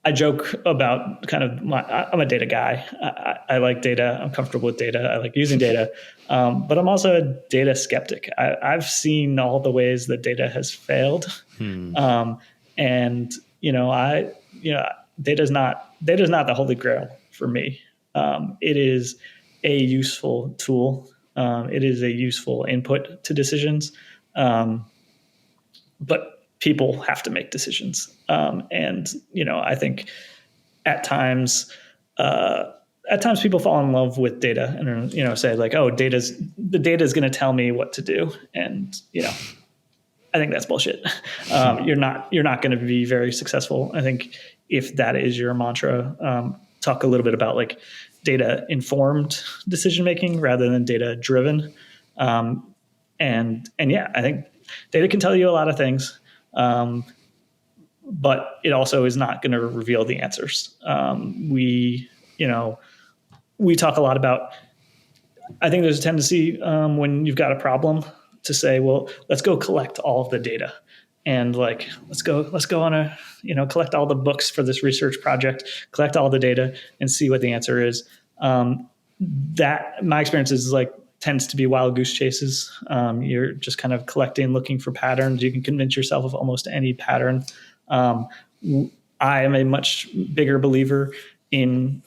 I joke about kind of I'm a data guy. I like data. I'm comfortable with data. I like using data, but I'm also a data skeptic. I've seen all the ways that data has failed, and data's not the holy grail for me. It is a useful tool. It is a useful input to decisions, but people have to make decisions. And I think at times people fall in love with data and say like, oh, the data is going to tell me what to do, and I think that's bullshit. You're not going to be very successful. I think if that is your mantra, talk a little bit about like data informed decision making rather than data driven. And yeah, I think data can tell you a lot of things, but it also is not going to reveal the answers. We talk a lot about. I think there's a tendency when you've got a problem to say, well, let's go collect all of the data, and like let's go on a collect all the books for this research project, collect all the data, and see what the answer is. That my experience is like tends to be wild goose chases. You're just kind of collecting, looking for patterns. You can convince yourself of almost any pattern. I am a much bigger believer in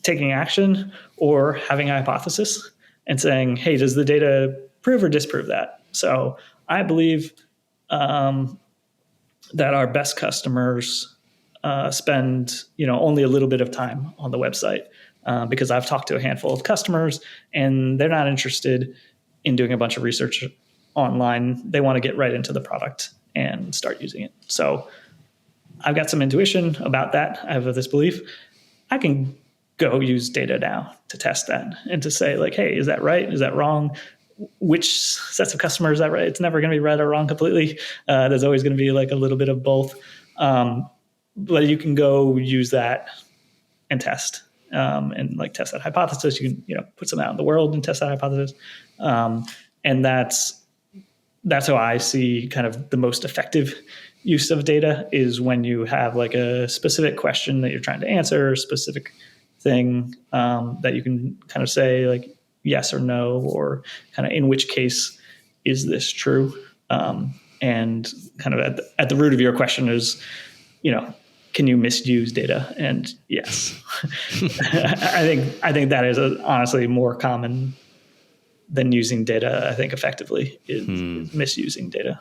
taking action or having a hypothesis and saying, hey, does the data prove or disprove that? So I believe that our best customers spend only a little bit of time on the website, because I've talked to a handful of customers and they're not interested in doing a bunch of research online. They want to get right into the product and start using it. So I've got some intuition about that. I have this belief. I can go use data now to test that and to say like, hey, is that right? Is that wrong? Which sets of customers is that right? It's never going to be right or wrong completely. There's always going to be like a little bit of both. But you can go use that and test. And like test that hypothesis. You can put some out in the world and test that hypothesis. And that's how I see kind of the most effective use of data is when you have like a specific question that you're trying to answer, a specific thing that you can kind of say like yes or no, or kind of in which case is this true? And kind of at the root of your question is, can you misuse data? And yes, I think that is honestly more common than using data. I think effectively is misusing data.